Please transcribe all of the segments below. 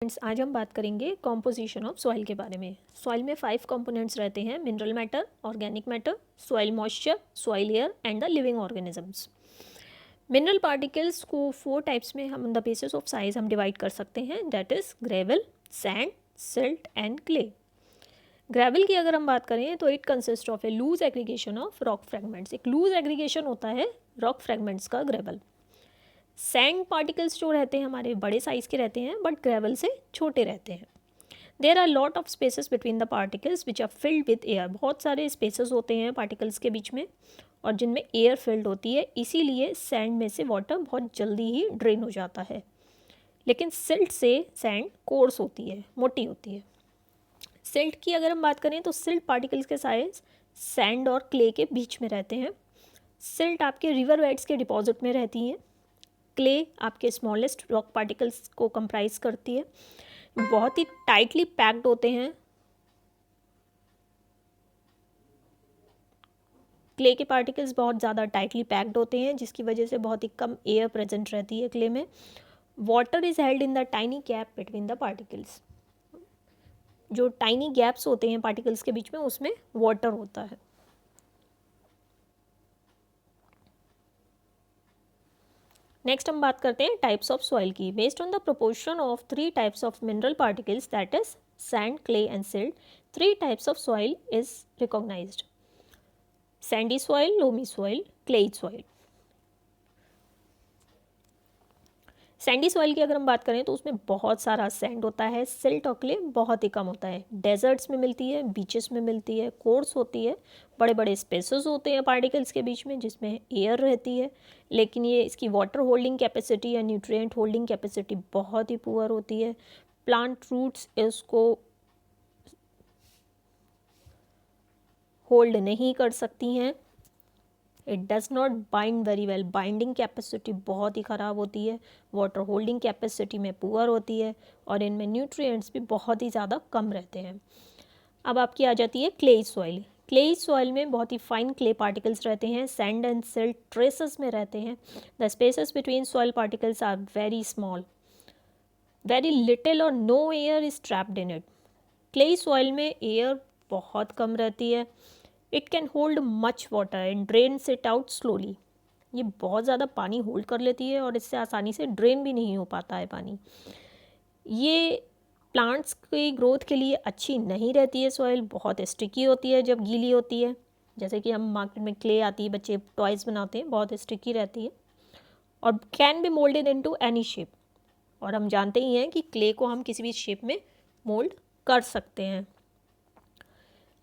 Friends, आज हम बात करेंगे कॉम्पोजिशन ऑफ सॉइल के बारे में। सॉइल में 5 कंपोनेंट्स रहते हैं: mineral matter, organic matter, soil moisture, soil air and the living organisms. Mineral particles को 4 टाइप्स में हम द बेसिस ऑफ साइज हम डिवाइड कर सकते हैं, that is gravel, sand, silt and clay. Gravel की अगर हम बात करें तो it consist of a loose aggregation of rock fragments. एक लूज एग्रीगेशन होता है रॉक फ्रेगमेंट्स का ग्रेवल। सैंड पार्टिकल्स जो रहते हैं हमारे बड़े साइज़ के रहते हैं, बट ग्रेवल से छोटे रहते हैं। There are lot of spaces between the particles which are filled with air. बहुत सारे स्पेसेस होते हैं पार्टिकल्स के बीच में और जिनमें एयर फिल्ड होती है, इसीलिए सैंड में से वाटर बहुत जल्दी ही ड्रेन हो जाता है। लेकिन सिल्ट से सैंड कोर्स होती है, मोटी होती है। सिल्ट की अगर हम बात करें तो सिल्ट पार्टिकल्स के साइज सैंड और क्ले के बीच में रहते हैं। सिल्ट आपके रिवर बेड्स के डिपॉजिट में रहती हैं। क्ले आपके स्मॉलेस्ट रॉक पार्टिकल्स को कंप्राइज करती है। बहुत ही टाइटली पैक्ड होते हैं। क्ले के पार्टिकल्स बहुत ज़्यादा टाइटली पैक्ड होते हैं, जिसकी वजह से बहुत ही कम एयर प्रेजेंट रहती है क्ले में। Water is held in the tiny gap between the particles. जो टाइनी गैप्स होते हैं पार्टिकल्स के बीच में, उसमें वाटर होता है। नेक्स्ट हम बात करते हैं टाइप्स ऑफ सॉइल की। Based on the proportion of 3 types of mineral particles, that is sand, clay and silt, 3 types of soil is recognized: sandy soil, loamy soil, clayey soil. Sandy soil की अगर हम बात करें तो उसमें बहुत सारा सैंड होता है। सिल्ट और क्ले बहुत ही कम होता है। डेजर्ट्स में मिलती है, बीचेस में मिलती है, कोर्स होती है, बड़े बड़े स्पेसेस होते हैं पार्टिकल्स के बीच में जिसमें एयर रहती है, लेकिन ये इसकी वाटर होल्डिंग कैपेसिटी या न्यूट्रिएंट होल्डिंग कैपेसिटी बहुत ही पुअर होती है। प्लांट रूट्स इसको होल्ड नहीं कर सकती हैं। It does not bind very well. Binding capacity बहुत ही ख़राब होती है। वाटर होल्डिंग कैपेसिटी में पुअर होती है और इनमें न्यूट्रिएंट्स भी बहुत ही ज़्यादा कम रहते हैं। अब आपकी आ जाती है क्लेई सॉइल। क्लेई सॉइल में बहुत ही फाइन क्ले पार्टिकल्स रहते हैं। सैंड एंड सिल्ट ट्रेसेस में रहते हैं। The spaces between soil particles are very small. Very little और no air is trapped in it. Clayey soil में एयर बहुत कम रहती है। It can hold much water and drains it out slowly. ये बहुत ज़्यादा पानी होल्ड कर लेती है और इससे आसानी से ड्रेन भी नहीं हो पाता है पानी। ये प्लांट्स की ग्रोथ के लिए अच्छी नहीं रहती है। सॉइल बहुत स्टिकी होती है जब गीली होती है। जैसे कि हम मार्केट में क्ले आती है, बच्चे टॉयज़ बनाते हैं, बहुत स्टिकी रहती है और can be moulded into any shape. और हम जानते ही हैं कि क्ले को हम किसी भी शेप में मोल्ड कर सकते हैं,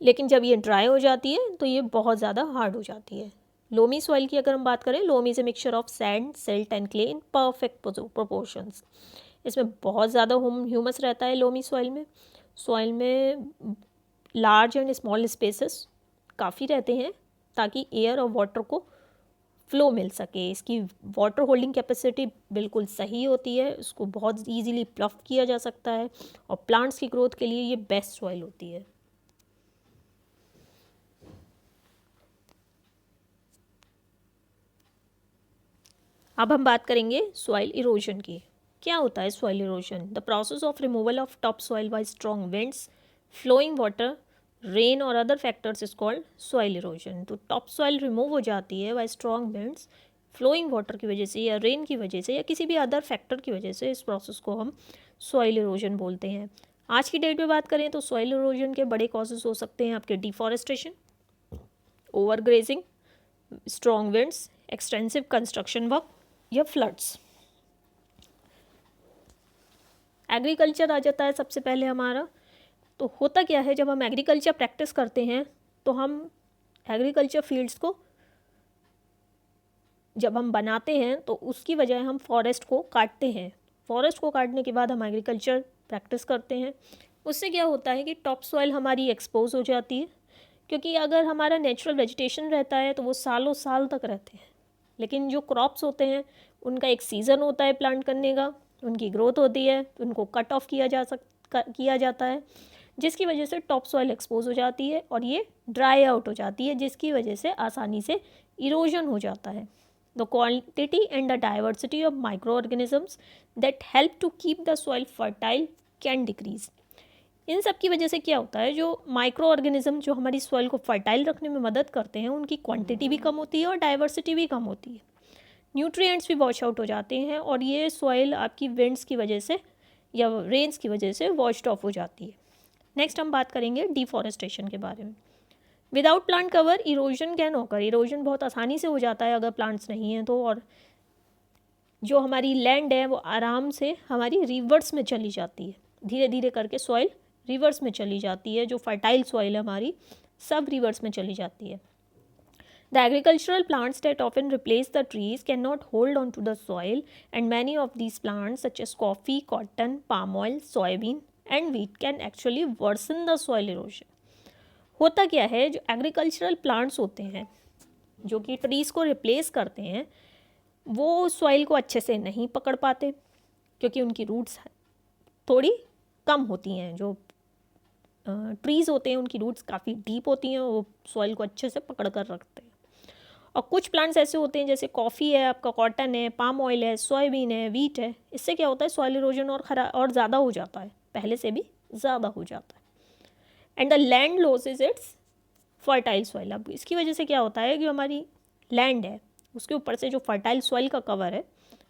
लेकिन जब ये ड्राई हो जाती है तो ये बहुत ज़्यादा हार्ड हो जाती है। लोमी सॉइल की अगर हम बात करें, loamy is a mixture of sand, silt and clay in perfect proportions. इसमें बहुत ज़्यादा ह्यूमस रहता है लोमी सॉइल में। सॉइल में लार्ज एंड स्मॉल स्पेसेस काफ़ी रहते हैं ताकि एयर और वाटर को फ्लो मिल सके। इसकी वाटर होल्डिंग कैपेसिटी बिल्कुल सही होती है। इसको बहुत ईजीली प्लफ किया जा सकता है और प्लांट्स की ग्रोथ के लिए ये बेस्ट सॉइल होती है। अब हम बात करेंगे सॉइल इरोजन की। क्या होता है soil erosion? The process of removal of top soil by strong winds, flowing water, rain और other factors is called soil erosion. तो टॉप सॉइल रिमूव हो जाती है by strong winds, flowing water की वजह से या रेन की वजह से या किसी भी अदर फैक्टर की वजह से। इस प्रोसेस को हम सॉइल इरोजन बोलते हैं। आज की डेट में बात करें तो सॉइल इरोजन के बड़े कॉजेज हो सकते हैं आपके deforestation, over grazing, strong winds, extensive construction work या फ्लड्स। एग्रीकल्चर आ जाता है सबसे पहले हमारा। तो होता क्या है, जब हम एग्रीकल्चर प्रैक्टिस करते हैं तो हम एग्रीकल्चर फील्ड्स को जब हम बनाते हैं तो उसकी वजह हम फॉरेस्ट को काटते हैं। फॉरेस्ट को काटने के बाद हम एग्रीकल्चर प्रैक्टिस करते हैं। उससे क्या होता है कि टॉप सॉइल हमारी एक्सपोज हो जाती है, क्योंकि अगर हमारा नेचुरल वेजिटेशन रहता है तो वो सालों साल तक रहते हैं। लेकिन जो क्रॉप्स होते हैं उनका एक सीज़न होता है प्लांट करने का, उनकी ग्रोथ होती है, उनको कट ऑफ किया जाता है, जिसकी वजह से टॉप सॉइल एक्सपोज हो जाती है और ये ड्राई आउट हो जाती है, जिसकी वजह से आसानी से इरोजन हो जाता है। The quantity and the diversity of micro organisms that help to keep the soil fertile can decrease. इन सब की वजह से क्या होता है, जो माइक्रो ऑर्गेनिज्म जो हमारी सॉइल को फर्टाइल रखने में मदद करते हैं उनकी क्वांटिटी भी कम होती है और डाइवर्सिटी भी कम होती है, न्यूट्रिएंट्स भी वॉश आउट हो जाते हैं, और ये सॉइल आपकी विंड्स की वजह से या रेन्स की वजह से वॉश्ड ऑफ हो जाती है। नेक्स्ट हम बात करेंगे डिफॉरेस्टेशन के बारे में। Without plant cover erosion can occur. Erosion बहुत आसानी से हो जाता है अगर प्लांट्स नहीं हैं तो, और जो हमारी लैंड है वो आराम से हमारी रिवर्स में चली जाती है, धीरे धीरे करके सॉइल रिवर्स में चली जाती है, जो फर्टाइल सॉइल है हमारी सब रिवर्स में चली जाती है। The agricultural plants that often replace the trees cannot hold on to the soil, and many of these plants such as coffee, cotton, palm oil, soybean and wheat can actually worsen the soil erosion. होता क्या है, जो agricultural plants होते हैं जो कि trees को replace करते हैं वो सॉइल को अच्छे से नहीं पकड़ पाते क्योंकि उनकी रूट्स थोड़ी कम होती हैं। जो ट्रीज़ होते हैं उनकी रूट्स काफ़ी डीप होती हैं, वो सॉइल को अच्छे से पकड़ कर रखते हैं। और कुछ प्लांट्स ऐसे होते हैं जैसे कॉफ़ी है, आपका कॉटन है, पाम ऑयल है, सोयाबीन है, वीट है, इससे क्या होता है सॉइल इरोजन और ज़्यादा हो जाता है, पहले से भी ज़्यादा हो जाता है। And the land losses it's fertile soil. अब इसकी वजह से क्या होता है कि हमारी लैंड है उसके ऊपर से जो फर्टाइल सॉइल का कवर है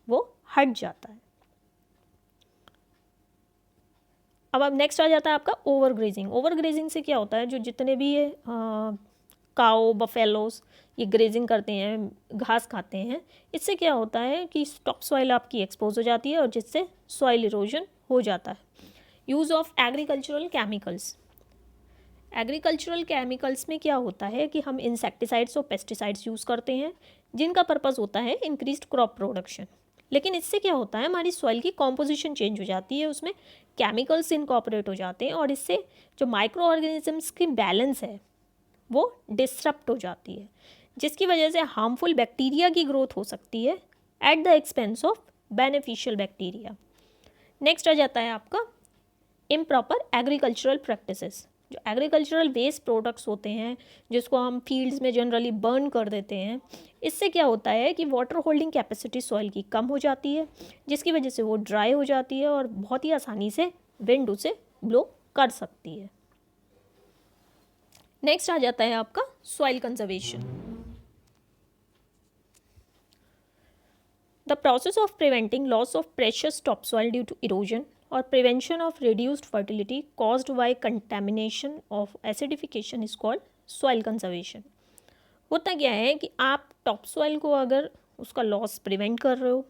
वो हट जाता है। अब नेक्स्ट आ जाता है आपका ओवरग्रेजिंग। ओवरग्रेजिंग से क्या होता है, जो जितने भी ये काओ बफेलोस ये ग्रेजिंग करते हैं, घास खाते हैं, इससे क्या होता है कि टॉप सॉइल आपकी एक्सपोज हो जाती है और जिससे सॉइल इरोजन हो जाता है। Use of agricultural chemicals. Agricultural chemicals में क्या होता है कि हम इंसेक्टिसाइड्स और पेस्टिसाइड्स यूज़ करते हैं जिनका पर्पस होता है इंक्रीज्ड क्रॉप प्रोडक्शन, लेकिन इससे क्या होता है हमारी सॉइल की कॉम्पोजिशन चेंज हो जाती है, उसमें केमिकल्स इनकॉर्पोरेट हो जाते हैं और इससे जो माइक्रो ऑर्गेनिजम्स की बैलेंस है वो डिसरप्ट हो जाती है, जिसकी वजह से हार्मफुल बैक्टीरिया की ग्रोथ हो सकती है at the expense of beneficial bacteria. Next आ जाता है आपका इम्प्रॉपर एग्रीकल्चरल प्रैक्टिसेस। जो एग्रीकल्चरल वेस्ट प्रोडक्ट्स होते हैं जिसको हम फील्ड्स में जनरली बर्न कर देते हैं, इससे क्या होता है कि वाटर होल्डिंग कैपेसिटी सॉइल की कम हो जाती है, जिसकी वजह से वो ड्राई हो जाती है और बहुत ही आसानी से विंड उसे ब्लो कर सकती है। नेक्स्ट आ जाता है आपका soil conservation. The process of preventing loss of precious top soil due to erosion और prevention of reduced fertility caused by contamination of acidification is called soil conservation. होता क्या है कि आप टॉप सॉइल को अगर उसका लॉस प्रिवेंट कर रहे हो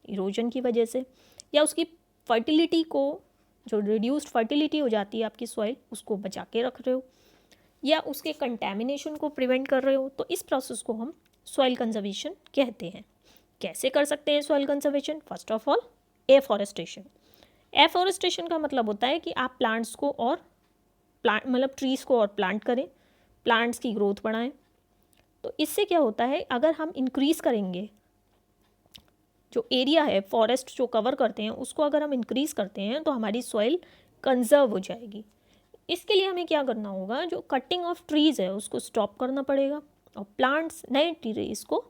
इरोजन की वजह से, या उसकी फर्टिलिटी को जो रिड्यूस्ड फर्टिलिटी हो जाती है आपकी सॉइल उसको बचा के रख रहे हो, या उसके कंटेमिनेशन को प्रिवेंट कर रहे हो, तो इस प्रोसेस को हम सॉइल कंजर्वेशन कहते हैं। कैसे कर सकते हैं soil conservation? First of all afforestation. Afforestation का मतलब होता है कि आप प्लांट्स को और ट्रीज़ को और प्लांट करें, प्लांट्स की ग्रोथ बढ़ाएं। तो इससे क्या होता है, अगर हम इंक्रीज़ करेंगे जो एरिया है फॉरेस्ट जो कवर करते हैं उसको अगर हम इंक्रीज़ करते हैं तो हमारी सॉइल कंजर्व हो जाएगी। इसके लिए हमें क्या करना होगा, जो कटिंग ऑफ ट्रीज़ है उसको स्टॉप करना पड़ेगा और प्लांट्स नए ट्रीज़ को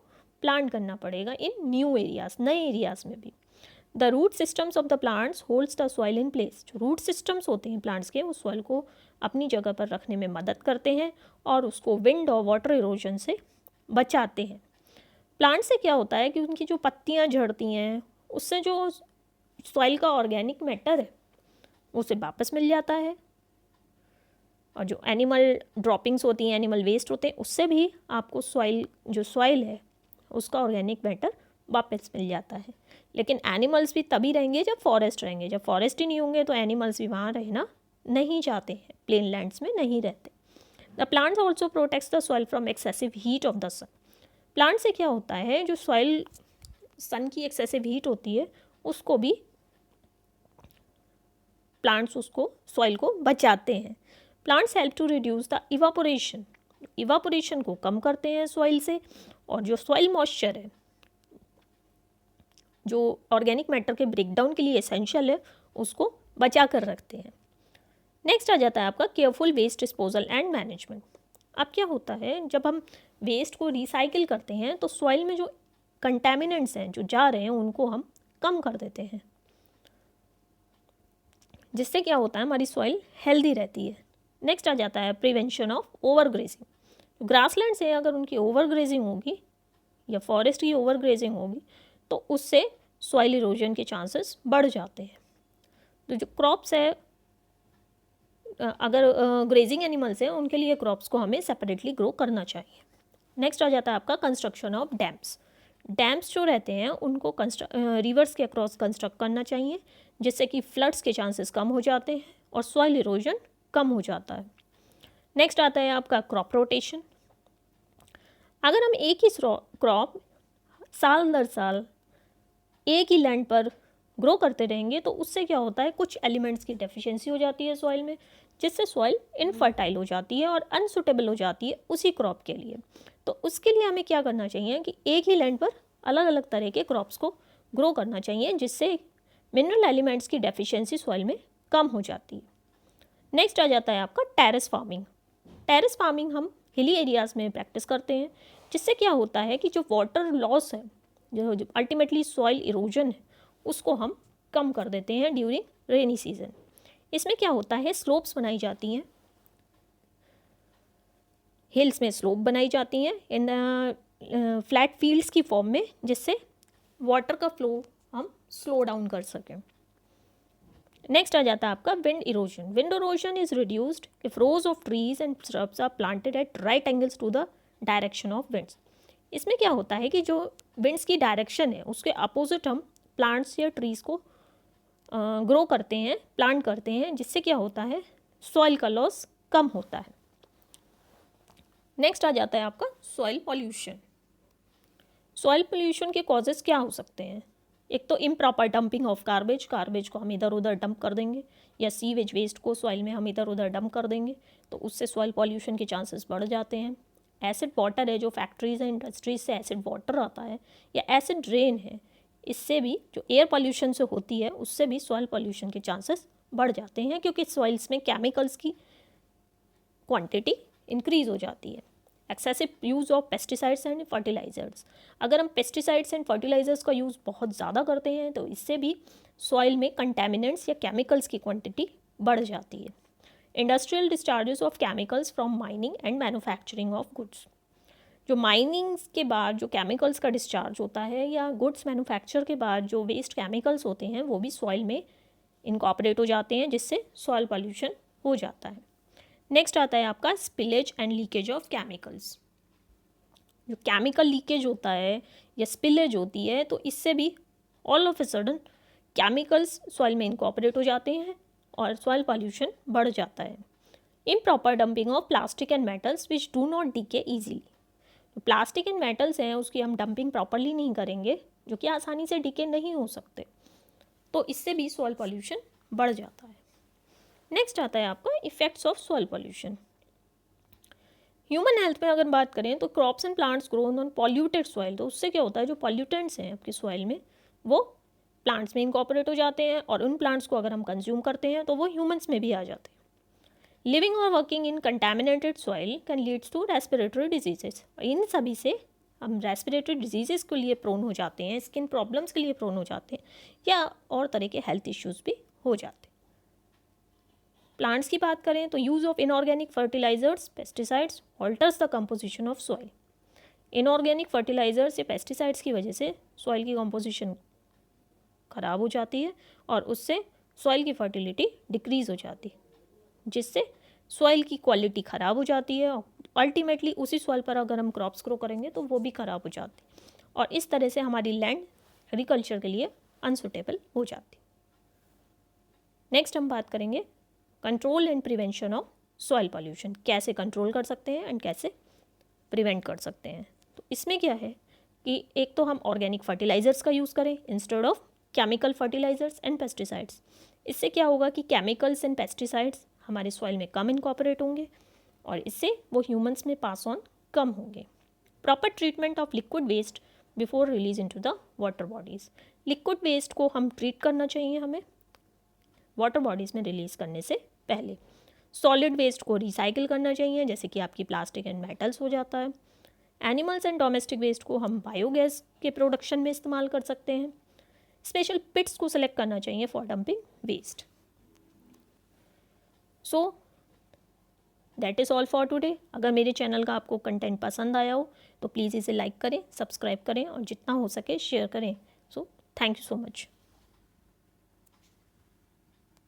प्लांट करना पड़ेगा इन न्यू एरियाज, नए एरियाज़ में भी। The root systems of the plants holds the soil in place. जो रूट सिस्टम्स होते हैं प्लांट्स के वो सॉइल को अपनी जगह पर रखने में मदद करते हैं और उसको विंड और वाटर इरोजन से बचाते हैं। प्लांट से क्या होता है कि उनकी जो पत्तियां झड़ती हैं उससे जो सॉइल का ऑर्गेनिक मैटर है उसे वापस मिल जाता है, और जो एनिमल ड्रॉपिंग्स होती हैं, एनिमल वेस्ट होते हैं, उससे भी आपको सॉइल है उसका ऑर्गेनिक मैटर वापस मिल जाता है। लेकिन एनिमल्स भी तभी रहेंगे जब फॉरेस्ट रहेंगे, जब फॉरेस्ट ही नहीं होंगे तो एनिमल्स भी वहाँ रहना नहीं चाहते हैं, प्लेन लैंड्स में नहीं रहते। The plants also protects the soil from excessive heat of the sun. Plant से क्या होता है, जो सॉइल सन की एक्सेसिव हीट होती है उसको भी प्लांट्स उसको सॉइल को बचाते हैं। Plants help to reduce the evaporation. Evaporation को कम करते हैं सॉइल से, और जो सॉइल मॉइस्चर है जो ऑर्गेनिक मैटर के ब्रेकडाउन के लिए एसेंशियल है उसको बचा कर रखते हैं। नेक्स्ट आ जाता है आपका careful waste disposal and management. अब क्या होता है, जब हम वेस्ट को रिसाइकिल करते हैं तो सॉइल में जो कंटेमिनेंट्स हैं जो जा रहे हैं उनको हम कम कर देते हैं। जिससे क्या होता है हमारी सॉइल हेल्दी रहती है। नेक्स्ट आ जाता है prevention of over grazing. Grassland से अगर उनकी ओवर ग्रेजिंग होगी या फॉरेस्ट की ओवर ग्रेजिंग होगी तो उससे सॉइल इरोजन के चांसेस बढ़ जाते हैं। तो जो क्रॉप्स है, अगर ग्रेजिंग एनिमल्स हैं उनके लिए क्रॉप्स को हमें सेपरेटली ग्रो करना चाहिए। नेक्स्ट आ जाता है आपका कंस्ट्रक्शन ऑफ डैम्स। डैम्स जो रहते हैं उनको रिवर्स के अक्रॉस कंस्ट्रक्ट करना चाहिए, जिससे कि फ्लड्स के चांसेस कम हो जाते हैं और सॉइल इरोजन कम हो जाता है। नेक्स्ट आता है आपका क्रॉप रोटेशन। अगर हम एक ही क्रॉप साल दर साल एक ही लैंड पर ग्रो करते रहेंगे तो उससे क्या होता है, कुछ एलिमेंट्स की डेफिशिएंसी हो जाती है सॉइल में, जिससे सॉइल इनफर्टाइल हो जाती है और अनसुटेबल हो जाती है उसी क्रॉप के लिए। तो उसके लिए हमें क्या करना चाहिए कि एक ही लैंड पर अलग अलग तरह के क्रॉप्स को ग्रो करना चाहिए, जिससे मिनरल एलिमेंट्स की डेफिशिएंसी सॉइल में कम हो जाती है। नेक्स्ट आ जाता है आपका टेरेस फार्मिंग। टेरेस फार्मिंग हम हिली एरियाज़ में प्रैक्टिस करते हैं, जिससे क्या होता है कि जो वाटर लॉस है, जो अल्टीमेटली सॉइल इरोजन है, उसको हम कम कर देते हैं ड्यूरिंग रेनी सीजन। इसमें क्या होता है, स्लोप्स बनाई जाती हैं, हिल्स में स्लोप बनाई जाती हैं इन फ्लैट फील्ड्स की फॉर्म में, जिससे वाटर का फ्लो हम स्लो डाउन कर सकें। नेक्स्ट आ जाता है आपका wind erosion. Wind erosion is reduced if rows of trees and shrubs are planted at right angles to the direction of winds. इसमें क्या होता है कि जो विंड्स की डायरेक्शन है उसके अपोजिट हम प्लांट्स या ट्रीज को ग्रो करते हैं, प्लांट करते हैं, जिससे क्या होता है सॉइल का लॉस कम होता है। नेक्स्ट आ जाता है आपका सॉइल पॉल्यूशन। सॉइल पॉल्यूशन के कॉजेज़ क्या हो सकते हैं? एक तो इम्प्रॉपर डंपिंग ऑफ गार्बेज को हम इधर उधर डंप कर देंगे, या सीवेज वेस्ट को सॉइल में हम इधर उधर डंप कर देंगे, तो उससे सॉइल पॉल्यूशन के चांसेस बढ़ जाते हैं। एसिड वाटर है, जो फैक्ट्रीज़ हैं, इंडस्ट्रीज से एसिड वाटर आता है, या एसिड रेन है, इससे भी जो एयर पॉल्यूशन से होती है उससे भी सॉइल पॉल्यूशन के चांसेस बढ़ जाते हैं, क्योंकि सॉइल्स में केमिकल्स की क्वांटिटी इंक्रीज़ हो जाती है। Excessive use of pesticides and fertilizers. अगर हम पेस्टिसाइड्स एंड फर्टिलाइज़र्स का यूज़ बहुत ज़्यादा करते हैं तो इससे भी सॉइल में कंटेमिनेंट्स या केमिकल्स की क्वांटिटी बढ़ जाती है। Industrial discharges of chemicals from mining and manufacturing of goods. जो माइनिंग के बाद जो केमिकल्स का डिस्चार्ज होता है, या गुड्स मैन्युफैक्चर के बाद जो वेस्ट केमिकल्स होते हैं, वो भी सॉइल में इनकॉर्पोरेट हो जाते हैं, जिससे सॉइल पॉल्यूशन हो जाता है। नेक्स्ट आता है आपका spillage and leakage of chemicals. जो केमिकल लीकेज होता है या स्पिलेज होती है, तो इससे भी all of a sudden chemicals soil में इनकॉर्पोरेट हो जाते हैं और सॉइल पॉल्यूशन बढ़ जाता है। Improper dumping of plastic and metals which do not decay easily. तो प्लास्टिक एंड मेटल्स हैं उसकी हम डंपिंग प्रॉपरली नहीं करेंगे, जो कि आसानी से डीके नहीं हो सकते, तो इससे भी सॉइल पॉल्यूशन बढ़ जाता है। नेक्स्ट आता है आपका effects of soil pollution. Human health में अगर बात करें तो crops and plants grow on polluted soil, तो उससे क्या होता है जो पॉल्यूटेंट्स हैं आपकी सॉइल में वो प्लांट्स में इनकॉर्पोरेट हो जाते हैं, और उन प्लांट्स को अगर हम कंज्यूम करते हैं तो वो ह्यूमंस में भी आ जाते हैं। लिविंग और working in contaminated soil can leads to respiratory diseases. इन सभी से हम रेस्पिरेटरी डिजीजेस के लिए प्रोन हो जाते हैं, स्किन प्रॉब्लम्स के लिए प्रोन हो जाते हैं, या और तरह के हेल्थ इश्यूज भी हो जाते हैं। प्लांट्स की बात करें तो use of inorganic fertilizers pesticides alters the composition of soil. Inorganic fertilizers या पेस्टिसाइड्स की वजह से सॉइल की कंपोजिशन ख़राब हो जाती है और उससे सॉइल की फर्टिलिटी डिक्रीज़ हो जाती है, जिससे सॉइल की क्वालिटी ख़राब हो जाती है, और अल्टीमेटली उसी सॉइल पर अगर हम क्रॉप्स ग्रो करेंगे तो वो भी ख़राब हो जाती है, और इस तरह से हमारी लैंड एग्रीकल्चर के लिए अनसुटेबल हो जाती है। नेक्स्ट हम बात करेंगे control and prevention of soil pollution. कैसे कंट्रोल कर सकते हैं एंड कैसे प्रिवेंट कर सकते हैं। तो इसमें क्या है कि एक तो हम ऑर्गेनिक फर्टिलाइज़र्स का यूज़ करें instead of chemical fertilizers and pesticides. इससे क्या होगा कि केमिकल्स एंड पेस्टिसाइड्स हमारे सॉइल में कम इनकॉर्पोरेट होंगे, और इससे वो ह्यूमंस में पास ऑन कम होंगे। Proper treatment of liquid waste before release into the water bodies. Liquid waste को हम ट्रीट करना चाहिए हमें वाटर बॉडीज़ में रिलीज़ करने से पहले। सॉलिड वेस्ट को रिसाइकिल करना चाहिए, जैसे कि आपकी प्लास्टिक एंड मेटल्स हो जाता है। एनिमल्स एंड डोमेस्टिक वेस्ट को हम बायोगैस के प्रोडक्शन में इस्तेमाल कर सकते हैं। स्पेशल पिट्स को सेलेक्ट करना चाहिए for dumping waste. So that is all for today. अगर मेरे चैनल का आपको कंटेंट पसंद आया हो तो प्लीज़ इसे लाइक करें, सब्सक्राइब करें और जितना हो सके शेयर करें। So thank you so much.